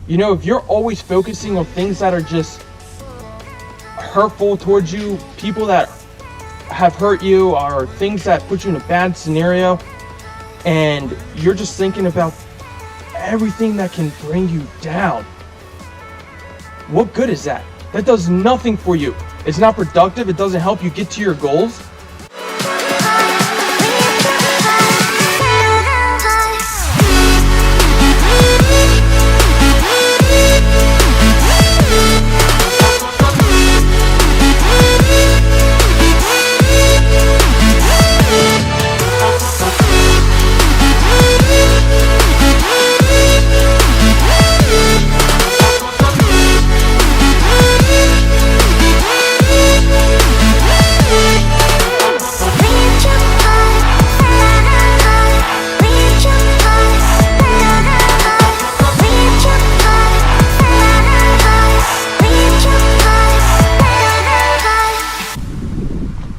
You know, if you're always focusing on things that are just hurtful towards you, people that have hurt you, or things that put you in a bad scenario, and you're just thinking about everything that can bring you down, what good is that? That does nothing for you. It's not productive. It doesn't help you get to your goals.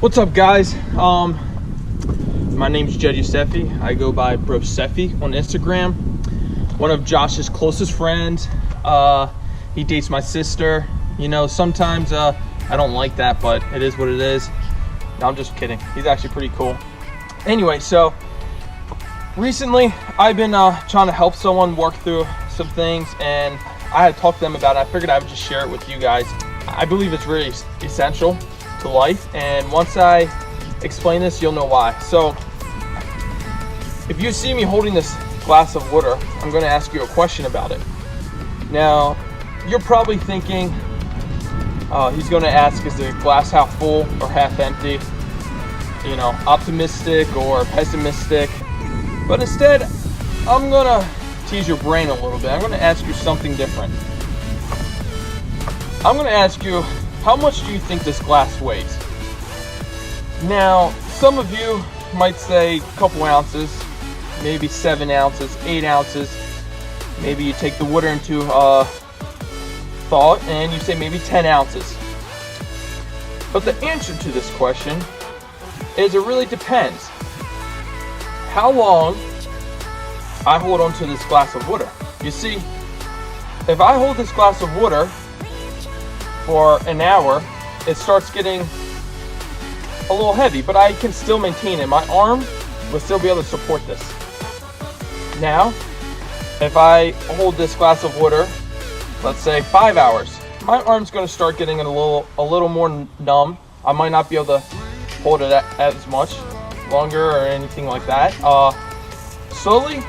What's up, guys? My name's Raschuwafit. I go by Brosefi on Instagram. One of Josh's closest friends. He dates my sister. You know, sometimes I don't like that, but it is what it is. No, I'm just kidding. He's actually pretty cool. Anyway, so recently I've been trying to help someone work through some things, and I had talked to them about it. I figured I would just share it with you guys. I believe it's really essential to life, and once I explain this, you'll know why. So if you see me holding this glass of water, I'm going to ask you a question about it. Now, you're probably thinking, he's going to ask, is the glass half full or half empty? You know, optimistic or pessimistic? But instead, I'm going to tease your brain a little bit. I'm going to ask you something different. I'm going to ask you, how much do you think this glass weighs? Now, some of you might say a couple ounces, maybe 7 ounces, 8 ounces. Maybe you take the water into thought and you say maybe 10 ounces. But the answer to this question is it really depends. How long I hold on to this glass of water. You see, if I hold this glass of water for an hour, it starts getting a little heavy, but I can still maintain it. My arm will still be able to support this. Now, if I hold this glass of water, let's say 5 hours, my arm's going to start getting a little more numb. I might not be able to hold it as much longer or anything like that. Slowly,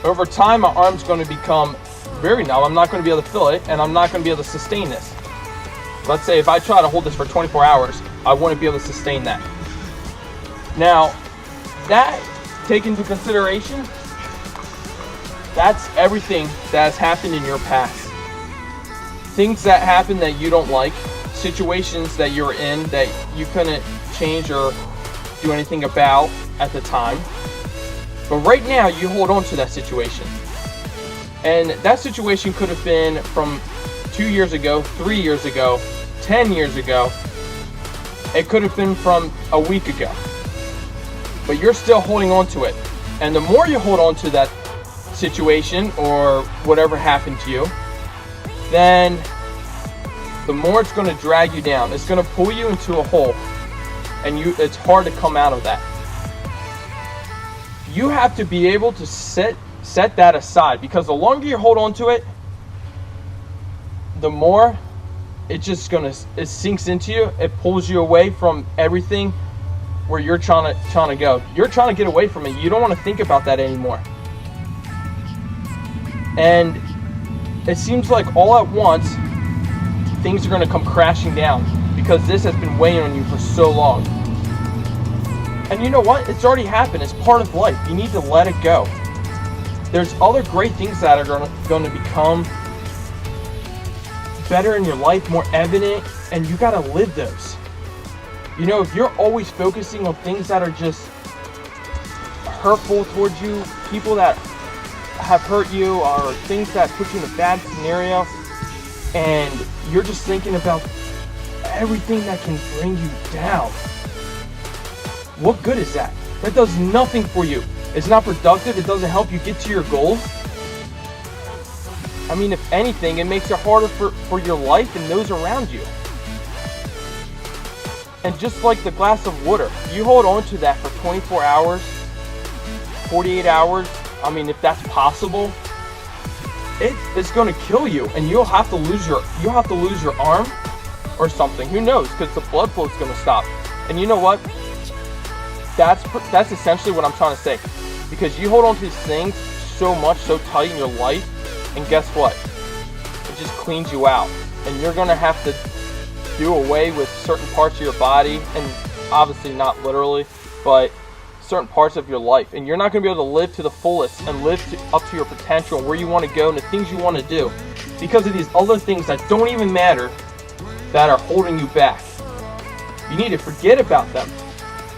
over time, my arm's going to become very numb. I'm not going to be able to feel it, and I'm not going to be able to sustain this. Let's say if I try to hold this for 24 hours, I wouldn't be able to sustain that. Now, that take into consideration, that's everything that has happened in your past. Things that happen that you don't like, situations that you're in that you couldn't change or do anything about at the time. But right now, you hold on to that situation. And that situation could have been from 2 years ago, 3 years ago, 10 years ago. It could have been from a week ago. But you're still holding on to it. And the more you hold on to that situation or whatever happened to you, then the more it's going to drag you down. It's going to pull you into a hole. And it's hard to come out of that. You have to be able to set that aside, because the longer you hold on to it, the more it sinks into you. It pulls you away from everything where you're trying to go. You're trying to get away from it. You don't want to think about that anymore. And it seems like all at once, things are going to come crashing down because this has been weighing on you for so long. And you know what? It's already happened. It's part of life. You need to let it go. There's other great things that are going to become better in your life, more evident, and you got to live those. You know, if you're always focusing on things that are just hurtful towards you, people that have hurt you, or things that put you in a bad scenario, and you're just thinking about everything that can bring you down, what good is that? That does nothing for you. It's not productive. It doesn't help you get to your goals. I mean, if anything, it makes it harder for your life and those around you. And just like the glass of water, you hold on to that for 24 hours, 48 hours, I mean, if that's possible, it's going to kill you, and you'll have to lose your arm or something. Who knows? Because the blood flow is going to stop. And you know what? That's essentially what I'm trying to say. Because you hold on to these things so much, so tight in your life, and guess what? It just cleans you out, and you're going to have to do away with certain parts of your body, and obviously not literally, but certain parts of your life, and you're not going to be able to live to the fullest and live up to your potential and where you want to go and the things you want to do because of these other things that don't even matter that are holding you back. You need to forget about them.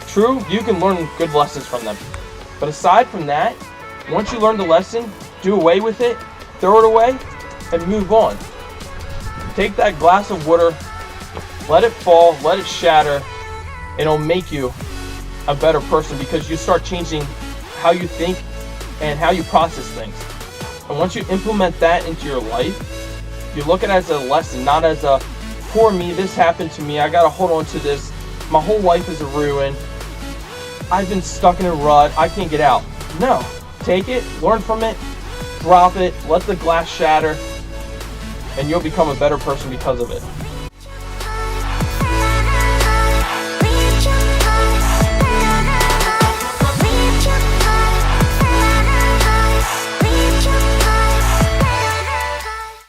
True, you can learn good lessons from them, but aside from that, once you learn the lesson, do away with it, throw it away, and move on. Take that glass of water, let it fall, let it shatter, and it'll make you a better person because you start changing how you think and how you process things. And once you implement that into your life, you look at it as a lesson, not as a poor me, this happened to me, I gotta hold on to this, my whole life is a ruin, I've been stuck in a rut, I can't get out. No, take it, learn from it, drop it, let the glass shatter, and you'll become a better person because of it.